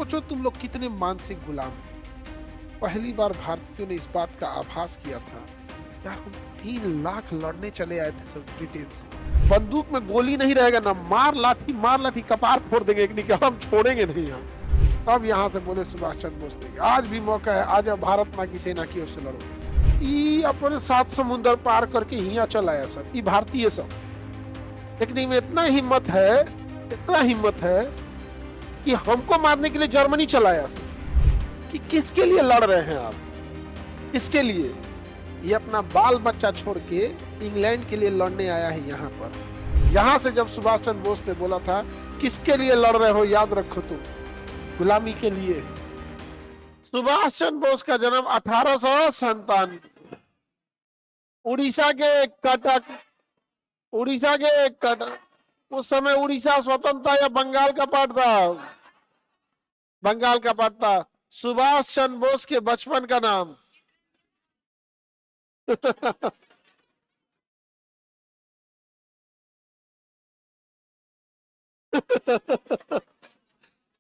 सोचो तुम लोग कितने मानसिक गुलाम हो। पहली बार भारतीयों ने इस बात का आभास किया था, यार हम 3 लाख लड़ने चले आए थे सब ब्रिटेन से, बंदूक में गोली नहीं रहेगा ना, मार लाठी कपार फोड़ देंगे, एक नहीं हम छोड़ेंगे नहीं यहाँ। तब यहाँ से बोले सुभाष चंद्र बोस ने, आज भी मौका है, आज भारत माँ की सेना की ओर से लड़ो। ये अपने 7 समुंदर पार करके यहाँ चल आया सब, ये भारतीय सब। लेकिन इनमें इतना हिम्मत है कि हमको मारने के लिए जर्मनी चलाया सब। कि किसके लिए लड़ रहे हैं आप, किसके लिए? ये अपना बाल बच्चा छोड़ के इंग्लैंड के लिए लड़ने आया है यहाँ पर। यहाँ से जब सुभाष चंद्र बोस ने बोला था, किसके लिए लड़ रहे हो, याद रखो तुम, गुलामी के लिए। सुभाष चंद्र बोस का जन्म 1857, उड़ीसा के कटक, उस समय उड़ीसा स्वतंत्र था या बंगाल का पार्ट था? बंगाल का पार्ट था। सुभाष चंद्र बोस के बचपन का नाम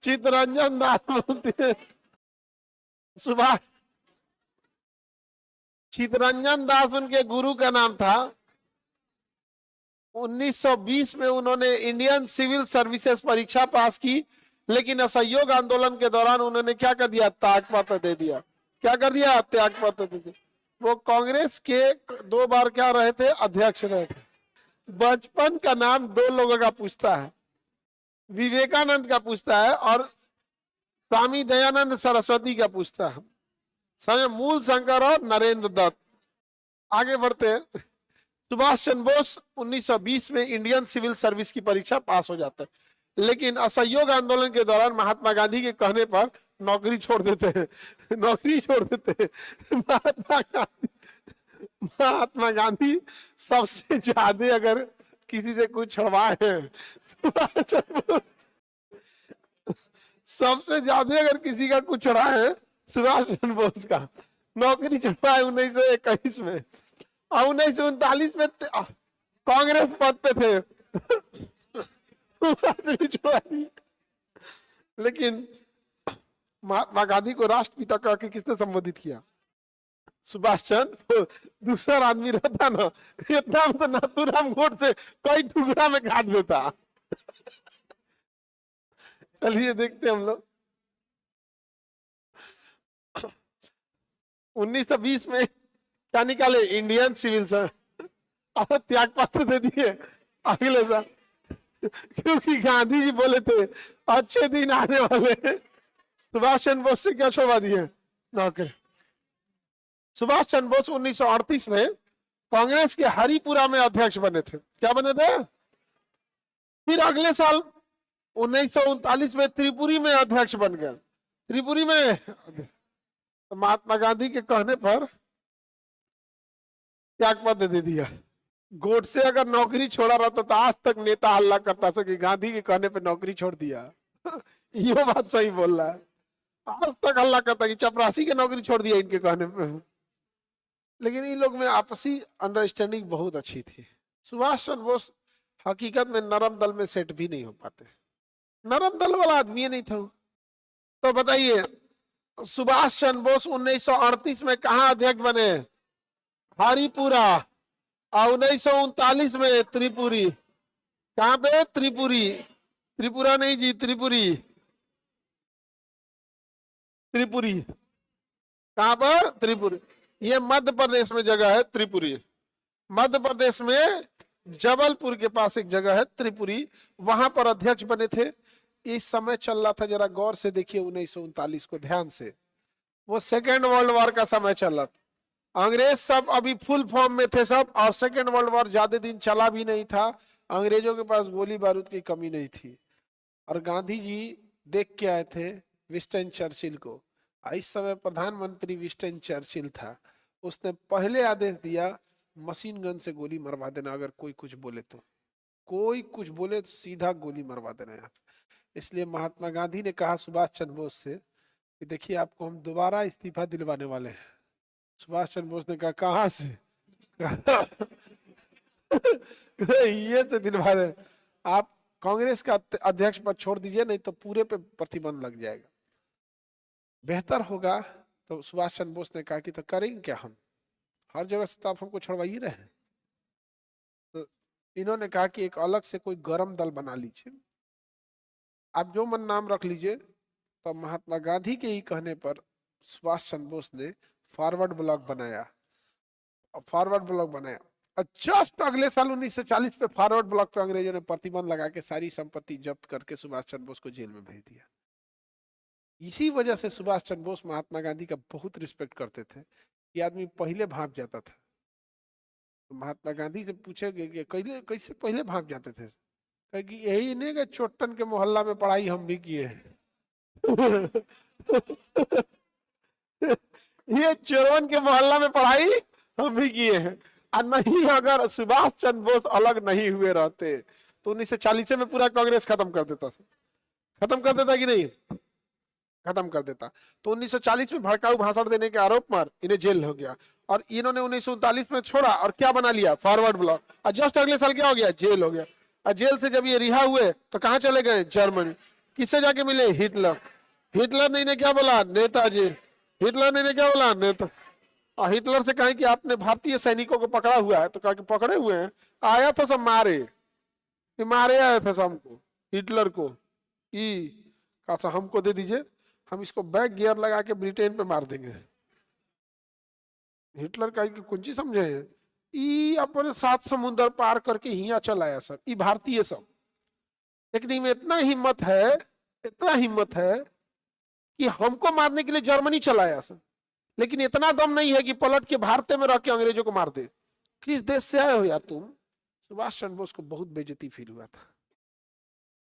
चितरंजन दास बोलते हैं। सुभाष चितरंजन दास उनके गुरु का नाम था। 1920 में उन्होंने इंडियन सिविल सर्विसेज परीक्षा पास की, लेकिन असहयोग आंदोलन के दौरान उन्होंने क्या कर दिया, त्यागपत्र दे दिया। क्या कर दिया? त्यागपत्र दे दिया। वो कांग्रेस के 2 बार क्या रहे थे, अध्यक्ष रहे थे। बचपन का नाम 2 लोगों का पूछता है, विवेकानंद का पूछता है और स्वामी दयानंद सरस्वती का पूछता है, मूल शंकर और नरेंद्र दत्त। आगे बढ़ते हैं। सुभाष चंद्र बोस 1920 में इंडियन सिविल सर्विस की परीक्षा पास हो जाता है, लेकिन असहयोग आंदोलन के दौरान महात्मा गांधी के कहने पर नौकरी छोड़ देते हैं। महात्मा गांधी सबसे ज्यादा अगर किसी से कुछ छुड़वाए हैं, सबसे ज्यादा अगर किसी का कुछ छुड़ाए हैं सुभाष चंद्र बोस का। नौकरी छुड़वाए 1921 में और 1939 में कांग्रेस पद पे थे। लेकिन महात्मा गांधी को राष्ट्रपिता कह के किसने संबोधित किया? सुभाष चंद्र। दूसरा आदमी रहता ना, इतना तो नाथूराम गोडसे कई टुकड़ा में काट देता। चलिए देखते हम लोग। 1920 में क्या निकाले? इंडियन सिविल सर्विस, और त्याग पत्र दे दिए अगले साल, क्योंकि गांधी जी बोले थे अच्छे दिन आने वाले। सुभाष चंद्र बोस से क्या छुड़वा दिए नौकरी? सुभाष चंद्र बोस 1938 में कांग्रेस के हरिपुरा में अध्यक्ष बने थे। क्या बने थे? फिर अगले साल 1939 में त्रिपुरी में अध्यक्ष बन गए। त्रिपुरी में तो महात्मा गांधी के कहने पर त्यागपत्र दे दिया। गोडसे अगर नौकरी छोड़ा रहता तो आज तक नेता हल्ला करता था कि गांधी के कहने पे नौकरी छोड़ दिया। ये बात सही बोल रहा है। आज तक हल्ला करता कि चपरासी की नौकरी छोड़ दिया इनके कहने पे। लेकिन इन लोग में आपसी अंडरस्टैंडिंग बहुत अच्छी थी। सुभाष चंद्र बोस हकीकत में नरम दल में सेट भी नहीं हो पाते, नरम दल वाला आदमी नहीं था। तो बताइए, सुभाष चंद्र बोस 1938 में कहा अध्यक्ष बने? हरिपुरा। और 1939 में त्रिपुरी। कहां पे? त्रिपुरी। त्रिपुरा नहीं जी, त्रिपुरी। त्रिपुरी कहां पर? त्रिपुरी। ये मध्य प्रदेश में जगह है त्रिपुरी। मध्य प्रदेश में जबलपुर के पास एक जगह है त्रिपुरी, वहां पर अध्यक्ष बने थे। इस समय चल रहा था, जरा गौर से देखिए 1939 को ध्यान से। वो सेकेंड वर्ल्ड वॉर का समय चल रहा था। अंग्रेज सब अभी फुल फॉर्म में थे सब, और सेकेंड वर्ल्ड वॉर ज्यादा दिन चला भी नहीं था। अंग्रेजों के पास गोली बारूद की कमी नहीं थी। और गांधी जी देख के आए थे विंस्टन चर्चिल को। इस समय प्रधानमंत्री विंस्टन चर्चिल था। उसने पहले आदेश दिया मशीन गन से गोली मरवा देना, अगर कोई कुछ बोले तो। कोई कुछ बोले तो सीधा गोली मरवा देना है। इसलिए महात्मा गांधी ने कहा सुभाष चंद्र बोस से कि देखिए आपको हम दोबारा इस्तीफा दिलवाने वाले हैं। सुभाष चंद्र बोस ने कहा कहां से? ये से दिलवा रहे, आप कांग्रेस का अध्यक्ष पद छोड़ दीजिए, नहीं तो पूरे पे प्रतिबंध लग जाएगा। बेहतर होगा। तो सुभाष चंद्र बोस ने कहा कि तो करेंगे क्या, हम हर जगह से तो आप हमको छुड़वा ही रहे हैं। तो इन्होंने कहा कि एक अलग से कोई गरम दल बना लीजिए, आप जो मन नाम रख लीजिए। तो महात्मा गांधी के ही कहने पर सुभाष चंद्र बोस ने फॉरवर्ड ब्लॉक बनाया। फॉरवर्ड ब्लॉक बनाया और जस्ट अगले साल 1940 पे फॉरवर्ड ब्लॉक पे अंग्रेजों ने प्रतिबंध लगा के सारी संपत्ति जब्त करके सुभाष चंद्र बोस को जेल में भेज दिया। इसी वजह से सुभाष चंद्र बोस महात्मा गांधी का बहुत रिस्पेक्ट करते थे। ये आदमी पहले भाग जाता था तो महात्मा गांधी से पूछेगे कि कैसे कैसे पहले भाग जाते थे, कहे कि यही नहीं कि चोटन के मोहल्ला में पढ़ाई हम भी किए हैं। ये चोरवन के मोहल्ला में पढ़ाई हम भी किए हैं। और नहीं, अगर सुभाष चंद्र बोस अलग नहीं हुए रहते तो 1940 में पूरा कांग्रेस खत्म कर देता था। खत्म कर देता कि नहीं, खत्म कर देता। तो 1940 में भड़काऊ भाषण देने के आरोप पर इन्हें जेल हो गया और इन्होंने 1939 में छोड़ा और क्या बना लिया, फॉरवर्ड ब्लॉक। और जस्ट अगले साल क्या हो गया, जेल हो गया। और जेल से जब ये रिहा हुए तो कहां चले गए, जर्मनी। किससे जाके मिले, हिटलर। हिटलर ने इन्हें क्या बोला, नेताजी। हिटलर ने इन्हें क्या बोला, नेता। और हिटलर से कहा कि आपने भारतीय सैनिकों को पकड़ा हुआ है, तो कहा कि पकड़े हुए हैं, आया था सब मारे, मारे आए थे सबको, हिटलर को। कहा हमको दे दीजिए, हम इसको बैक गियर लगा के ब्रिटेन पे मार देंगे। हिटलर का कुंजी समझे, अपने 7 समुद्र पार करके हिया चल आया सब, ये भारतीय सब। लेकिन इनमें इतना हिम्मत है, इतना हिम्मत है कि हमको मारने के लिए जर्मनी चलाया सब। लेकिन इतना दम नहीं है कि पलट के भारत में रह के अंग्रेजों को मार दे। किस देश से आए हो यार तुम। सुभाष चंद्र बोस को बहुत बेइज्जती फील हुआ था,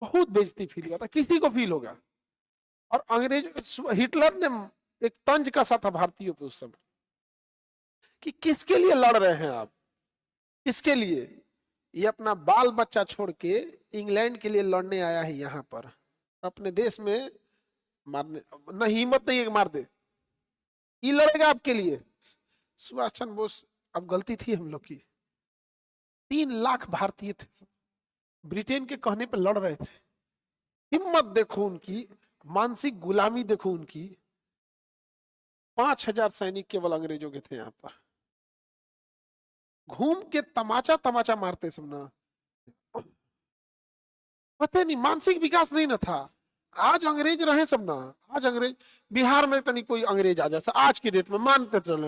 बहुत बेइज्जती फील हुआ था, किसी को फील होगा। और अंग्रेज, हिटलर ने एक तंज कसा था भारतीयों पे उस समय कि किसके लिए लड़ रहे हैं आप, किसके लिए। ये अपना बाल बच्चा छोड़ के इंग्लैंड के लिए लड़ने आया है यहाँ पर, अपने देश में मारने न हिम्मत नहीं है मार दे, ये लड़ेगा आपके लिए। सुभाष चंद्र बोस, अब गलती थी हम लोग की, 3 लाख भारतीय थे, ब्रिटेन के कहने पे लड़ रहे थे। हिम्मत देखो उनकी, मानसिक गुलामी देखो उनकी। 5000 सैनिक केवल अंग्रेजों के थे यहाँ पर, घूम के तमाचा तमाचा मारते सब ना, पता नहीं मानसिक विकास नहीं ना था। आज अंग्रेज रहे सब ना, आज अंग्रेज बिहार में तनी कोई अंग्रेज आ जाए आज की डेट में, मानते चले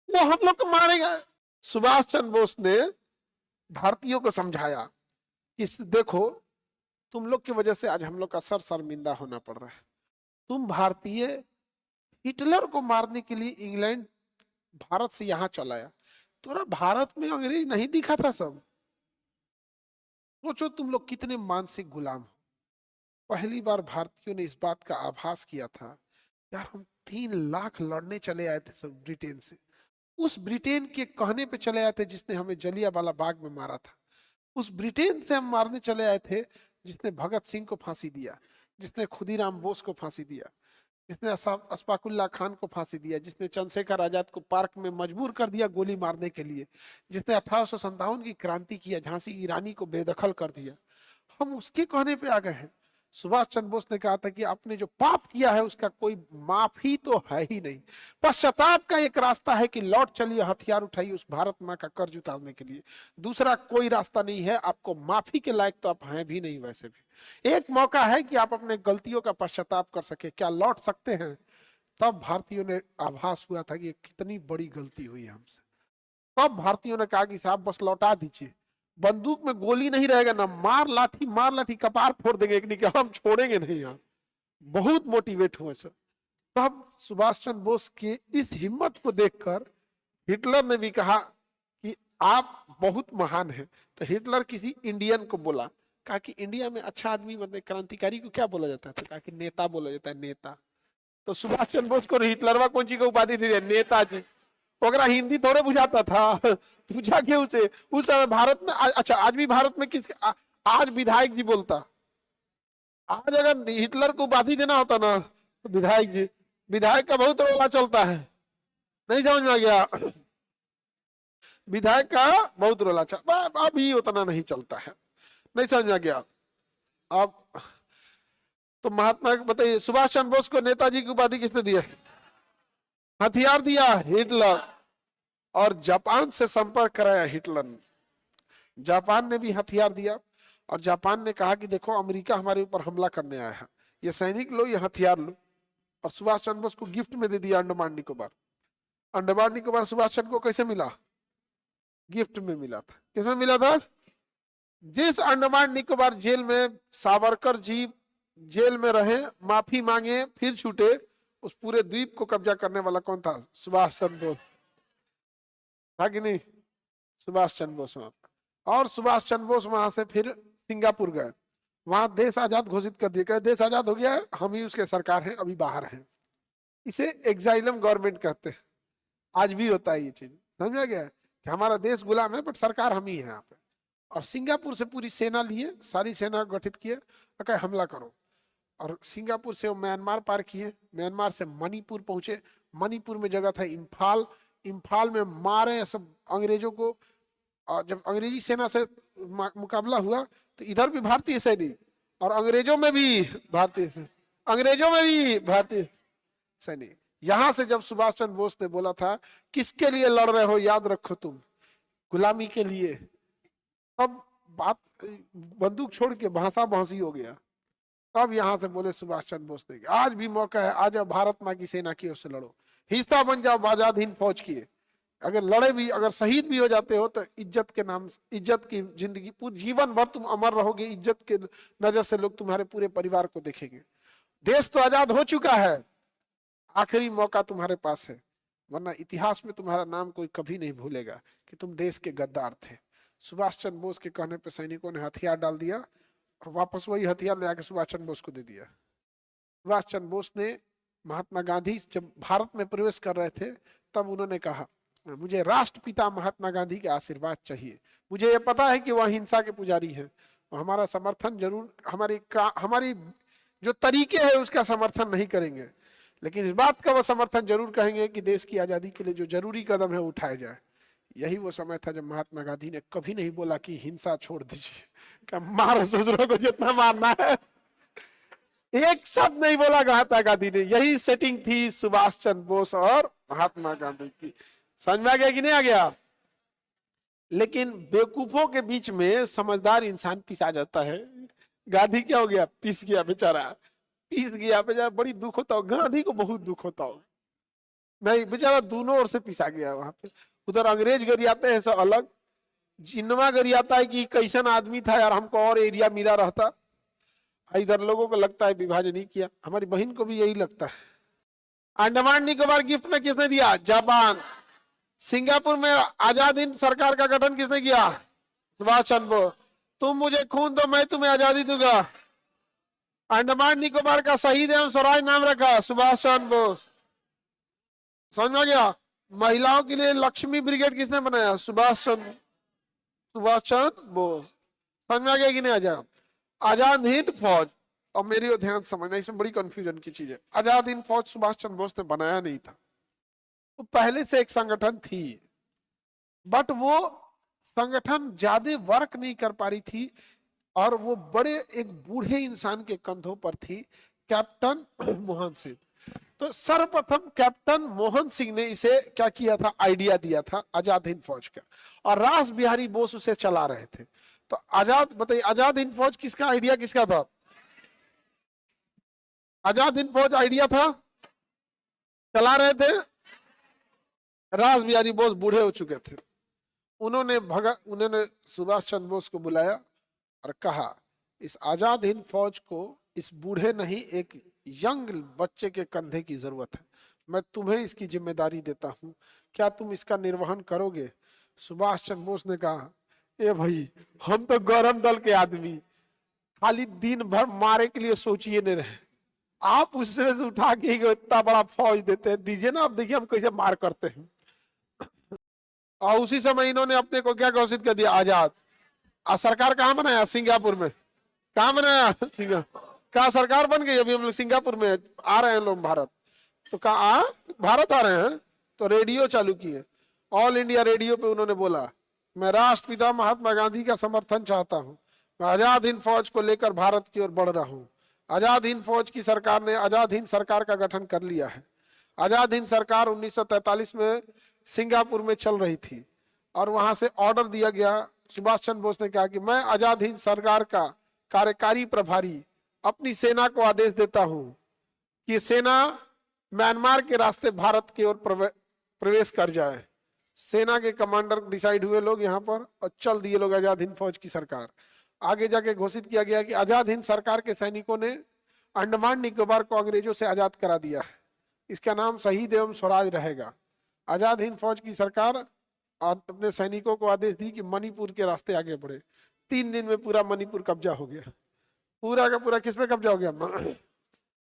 वो हम लोग को मारेगा। सुभाष चंद्र बोस ने भारतीयों को समझाया कि देखो, तुम लोग की वजह से आज हम लोग का सर शर्मिंदा होना पड़ रहा है। तुम भारतीय हिटलर को मारने के लिए इंग्लैंड भारत से यहां चलाया, तुम्हारा भारत में अंग्रेज नहीं दिखा था सब। सोचो तुम लोग कितने मानसिक गुलाम हो। पहली बार भारतीयों ने इस बात का आभास किया था, यार हम 3 लाख लड़ने चले आए थे सब ब्रिटेन से। उस ब्रिटेन के कहने पे चले आए थे जिसने हमें जलियांवाला बाग में मारा था। उस ब्रिटेन से हम मारने चले आए थे जिसने भगत सिंह को फांसी दिया, जिसने खुदीराम बोस को फांसी दिया, जिसने अशफाकुल्ला खान को फांसी दिया, जिसने चंद्रशेखर आजाद को पार्क में मजबूर कर दिया गोली मारने के लिए, जिसने 1857 की क्रांति किया, झांसी की रानी को बेदखल कर दिया। हम उसके कहने पे आ गए हैं। सुभाष चंद्र बोस ने कहा था कि आपने जो पाप किया है उसका कोई माफी तो है ही नहीं। पश्चाताप का एक रास्ता है कि लौट चलिए, हथियार उठाइए उस भारत माँ का कर्ज उतारने के लिए। दूसरा कोई रास्ता नहीं है। आपको माफी के लायक तो आप हैं भी नहीं। वैसे भी एक मौका है कि आप अपने गलतियों का पश्चाताप कर सके, क्या लौट सकते हैं। तब भारतीयों ने आभास हुआ था कि कितनी बड़ी गलती हुई है हमसे। तब भारतीयों ने कहा कि साहब बस लौटा दीजिए, बंदूक में गोली नहीं रहेगा ना, मार लाठी कपार फोड़ देंगे, एक नहीं हम छोड़ेंगे नहीं। यहाँ बहुत मोटिवेट हुए सर। तब सुभाष चंद्र बोस के इस हिम्मत को देखकर हिटलर ने भी कहा कि आप बहुत महान हैं। तो हिटलर किसी इंडियन को बोला, कहा कि इंडिया में अच्छा आदमी मतलब क्रांतिकारी को क्या बोला जाता है, तो कहा कि नेता बोला जाता है, नेता। तो सुभाष चंद्र बोस को हिटलरवा कौन ची को उपाधि दी, नेताजी। ओकरा हिंदी थोड़े बुझाता था, पूछा क्यों से। उस समय भारत में अच्छा आज भी भारत में किस आज विधायक जी बोलता। आज अगर हिटलर को उपाधि देना होता ना तो विधायक जी, विधायक का बहुत रोला चलता है। नहीं समझ में आ गया, विधायक का बहुत रोला चलता, अभी उतना नहीं चलता है। नहीं समझ में आ गया। अब तो महात्मा बताइए, सुभाष चंद्र बोस को नेताजी की उपाधि किसने दिया? हथियार दिया हिटलर, और जापान से संपर्क कराया हिटलर ने। जापान ने भी हथियार दिया, और जापान ने कहा कि देखो अमेरिका हमारे ऊपर हमला करने आया है, ये सैनिक लो, ये हथियार लो। और सुभाष चंद्र बोस को गिफ्ट में दे दिया अंडमान निकोबार। अंडमान निकोबार सुभाष चंद्र को कैसे मिला? गिफ्ट में मिला था। किसमें मिला था? जिस अंडमान निकोबार जेल में सावरकर जी जेल में रहे, माफी मांगे, फिर छूटे, उस पूरे द्वीप को कब्जा करने वाला कौन था? सुभाष चंद्र बोस था कि नहीं? सुभाष चंद्र बोस वहां। और सुभाष चंद्र बोस वहां से फिर सिंगापुर गए, वहां देश आजाद घोषित कर दिया, देश आजाद हो गया है, हम ही उसके सरकार हैं, अभी बाहर हैं। इसे एग्जाइलम गवर्नमेंट कहते हैं। आज भी होता है ये चीज, समझ में गया कि हमारा देश गुलाम है बट सरकार हम ही है यहाँ पे। और सिंगापुर से पूरी सेना लिए, सारी सेना गठित किए, कहा हमला करो। और सिंगापुर से वो म्यांमार पार किए, म्यांमार से मणिपुर पहुंचे, मणिपुर में जगह था इम्फाल, इम्फाल में मारे सब अंग्रेजों को। और जब अंग्रेजी सेना से मुकाबला हुआ तो इधर भी भारतीय सैनिक और अंग्रेजों में भी भारतीय सैनिक। यहां से जब सुभाष चंद्र बोस ने बोला था किसके लिए लड़ रहे हो, याद रखो तुम गुलामी के लिए, तब बात बंदूक छोड़ के भाषा भाषी हो गया। तब यहां से बोले सुभाष चंद्र बोस ने, आज भी मौका है, आज भारत माँ की सेना की ओर से लड़ो, हिस्सा बन जाओ आजाद हिंद फौज की। अगर लड़े भी, अगर शहीद भी हो जाते हो तो इज्जत के नाम, इज्जत की जिंदगी, पूरी जीवन भर तुम अमर रहोगे, इज्जत के नजर से लोग तुम्हारे पूरे परिवार को देखेंगे। देश तो आजाद हो चुका है, आखिरी मौका तुम्हारे पास है, वरना इतिहास में तुम्हारा नाम कोई कभी नहीं भूलेगा कि तुम देश के गद्दार थे। सुभाष चंद्र बोस के कहने पर सैनिकों ने हथियार डाल दिया और वापस वही हथियार ले आके सुभाष चंद्र बोस को दे दिया। सुभाष चंद्र बोस ने, महात्मा गांधी जब भारत में प्रवेश कर रहे थे तब उन्होंने कहा मुझे राष्ट्रपिता महात्मा गांधी के आशीर्वाद चाहिए, मुझे ये पता है कि वह हिंसा के पुजारी हैं, हमारा समर्थन जरूर, हमारी जो तरीके हैं उसका समर्थन नहीं करेंगे, लेकिन इस बात का वो समर्थन जरूर कहेंगे कि देश की आजादी के लिए जो जरूरी कदम है उठाए जाए। यही वो समय था जब महात्मा गांधी ने कभी नहीं बोला कि हिंसा छोड़ दीजिए, क्या मारो दूसरों को जितना मारना है, एक शब्द नहीं बोला महात्मा गांधी ने। यही सेटिंग थी सुभाष चंद्र बोस और महात्मा गांधी की। समझ में आ गया कि नहीं आ गया? लेकिन बेवकूफों के बीच में समझदार इंसान पिसा जाता है। गांधी क्या हो गया? पिस गया बेचारा, पिस गया बेचारा, बड़ी दुख होता हो, गांधी को बहुत दुख होता हो, नहीं बेचारा दोनों ओर से पिसा गया वहां पे। उधर अंग्रेज गरियाते हैं सब अलग, जिन्ना गरियाता है कि कैसन आदमी था यार, हमको और एरिया मिला रहता। इधर लोगों को लगता है विभाजन ही किया, हमारी बहन को भी यही लगता है। अंडमान निकोबार गिफ्ट में किसने दिया? जापान। सिंगापुर में आजाद हिंद सरकार का गठन किसने किया? सुभाष चंद्र बोस। तुम मुझे खून दो मैं तुम्हें आजादी दूंगा। अंडमान निकोबार का शहीद एवं स्वराज नाम रखा सुभाष चंद्र बोस। समझ में गया? महिलाओं के लिए लक्ष्मी ब्रिगेड किसने बनाया? सुभाष चंद्र बोस। समझ में आ गया कि नहीं? आ जाएगा। आजाद हिंद फौज, और मेरी ध्यान समझना, इसमें बड़ी कंफ्यूजन की चीज है। आजाद हिंद फौज सुभाष चंद्र बोस ने बनाया नहीं था, तो पहले से एक संगठन थी, बट वो संगठन ज्यादा वर्क नहीं कर पा रही थी, और वो बड़े एक बूढ़े इंसान के कंधों पर थी, कैप्टन मोहन सिंह। तो सर्वप्रथम कैप्टन मोहन सिंह ने इसे क्या किया था? आइडिया दिया था आजाद हिंद फौज का, और रास बिहारी बोस उसे चला रहे थे। तो बताइए आजाद हिंद फौज किसका आइडिया, किसका था? आजाद हिंद फौज आइडिया था, चला रहे थे रास बिहारी बोस, बूढ़े हो चुके थे। उन्होंने सुभाष चंद्र बोस को बुलाया और कहा इस आजाद हिंद फौज को इस बूढ़े नहीं, एक यंग बच्चे के कंधे की जरूरत है, मैं तुम्हें इसकी जिम्मेदारी देता हूं, क्या तुम इसका निर्वहन करोगे? सुभाष चंद्र बोस ने कहा ए भाई, हम तो गौरव दल के आदमी, खाली दिन भर मारे के लिए सोचिए नहीं रहे, आप उससे उठा के इतना बड़ा फौज देते हैं, दीजिए ना, आप देखिए हम कैसे मार करते हैं। और उसी समय इन्होंने अपने को क्या घोषित कर दिया? आजाद। सरकार कहाँ बनाया? सिंगापुर में। कहाँ बनाया? सिंगापुर। कहाँ सरकार बन गई? अभी हम लोग सिंगापुर में आ रहे हैं लोग भारत, तो कहा भारत आ रहे हैं, तो रेडियो चालू किए, ऑल इंडिया रेडियो पे उन्होंने बोला मैं राष्ट्रपिता महात्मा गांधी का समर्थन चाहता हूँ, मैं आजाद हिंद फौज को लेकर भारत की ओर बढ़ रहा हूँ, आजाद हिंद फौज की सरकार ने आजाद हिंद सरकार का गठन कर लिया है। आजाद हिंद सरकार 1943 में सिंगापुर में चल रही थी और वहां से ऑर्डर दिया गया, सुभाष चंद्र बोस ने कहा कि मैं आजाद हिंद सरकार का कार्यकारी प्रभारी अपनी सेना को आदेश देता हूं कि सेना म्यांमार के रास्ते भारत की ओर प्रवेश कर जाए। सेना के कमांडर डिसाइड हुए लोग यहाँ पर और चल दिए लोग आजाद हिंद फौज की सरकार। आगे जाके घोषित किया गया कि आजाद हिंद सरकार के सैनिकों ने अंडमान निकोबार को अंग्रेजों से आजाद करा दिया है, इसका नाम शहीद एवं स्वराज रहेगा। आजाद हिंद फौज की सरकार अपने सैनिकों को आदेश दी कि मणिपुर के रास्ते आगे बढ़े। 3 दिन में पूरा मणिपुर कब्जा हो गया, पूरा का पूरा किस पे कब्जा हो गया?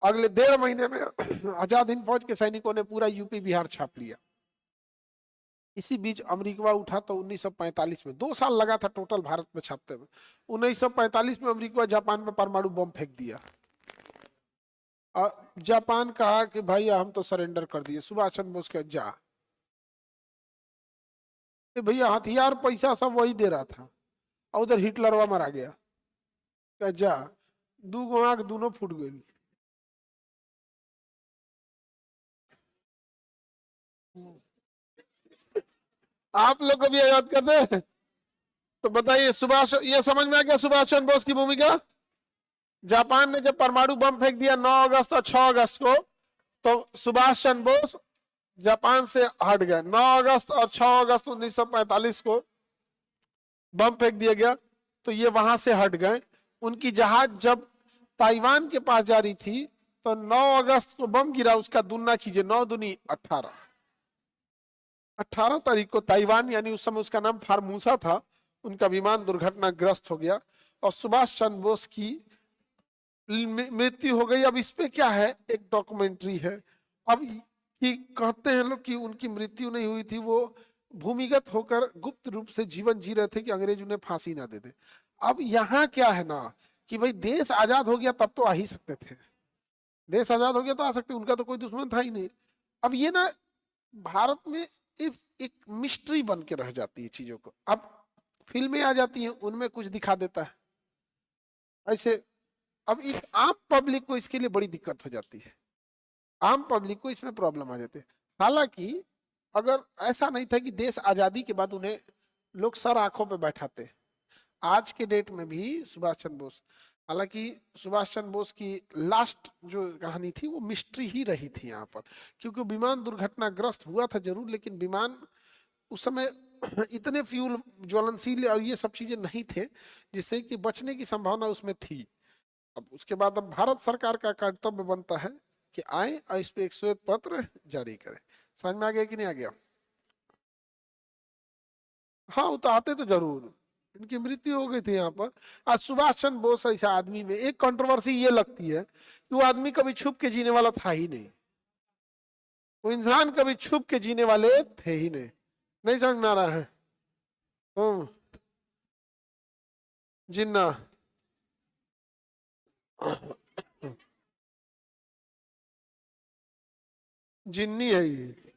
अगले 1.5 महीने में आजाद हिंद फौज के सैनिकों ने पूरा यूपी बिहार छाप लिया। इसी बीच अमेरिका उठा तो 1945 में 2 साल लगा था टोटल भारत में छापते हुए। 1945 में अमेरिका जापान में परमाणु बम फेंक दिया। जापान कहा कि भाई हम तो सरेंडर कर दिए। सुभाष चंद्र बोस का जा भैया हथियार पैसा सब वही दे रहा था और उधर हिटलरवा मारा गया। जा 2 आंख दोनों फूट गई। आप लोग को भी याद करते हैं तो बताइए, सुभाष, ये समझ में आ गया सुभाष चंद्र बोस की भूमिका? जापान ने जब परमाणु बम फेंक दिया 9 अगस्त और 6 अगस्त को, तो सुभाष चंद्र बोस जापान से हट गए। 9 अगस्त और 6 अगस्त 1945 को बम फेंक दिया गया तो ये वहां से हट गए। उनकी जहाज जब ताइवान के पास जा रही थी तो 9 अगस्त को बम गिरा, उसका दुना कीजिए, 9 दूनी 18। 18 तारीख को ताइवान, यानी उस समय उसका नाम फार्मूसा था, उनका विमान दुर्घटनाग्रस्त हो गया और सुभाष चंद्र बोस की मृत्यु हो गई। अब इस पे क्या है, एक डॉक्यूमेंट्री है। अब कि कहते हैं लोग कि उनकी मृत्यु नहीं हुई थी, वो भूमिगत होकर गुप्त रूप से जीवन जी रहे थे कि अंग्रेज उन्हें फांसी ना दे दे। अब यहाँ क्या है ना कि भाई देश आजाद हो गया तब तो आ ही सकते थे, देश आजाद हो गया तो आ सकते, उनका तो कोई दुश्मन था ही नहीं। अब ये ना भारत में एक मिस्ट्री बन के रह जाती है चीजों को। अब फिल्में आ जाती हैं, उनमें कुछ दिखा देता है ऐसे। अब एक आम पब्लिक को इसके लिए बड़ी दिक्कत हो जाती है, आम पब्लिक को इसमें प्रॉब्लम आ जाती है। हालांकि अगर ऐसा नहीं था कि देश आजादी के बाद उन्हें लोग सर आंखों पे बैठाते, आज के डेट में भी सुभाष चंद्र बोस, हालांकि सुभाष चंद्र बोस की लास्ट जो कहानी थी वो मिस्ट्री ही रही थी यहाँ पर, क्योंकि विमान दुर्घटनाग्रस्त हुआ था जरूर, लेकिन विमान उस समय इतने फ्यूल ज्वलनशील और ये सब चीजें नहीं थे जिससे कि बचने की संभावना उसमें थी। अब उसके बाद अब भारत सरकार का कर्तव्य बनता है कि आए और इस पे एक श्वेत पत्र जारी करें। समझ में आ गया कि नहीं आ गया? हाँ वो तो आते तो जरूर, इनकी मृत्यु हो गई थी यहाँ पर। आज सुभाष चंद्र बोस ऐसा आदमी में एक कंट्रोवर्सी ये लगती है कि वो आदमी कभी छुप के जीने वाला था ही नहीं, वो इंसान कभी छुप के जीने वाले थे ही नहीं। नहीं समझ में आ रहा है? जिन्ना जिन्नी है ये।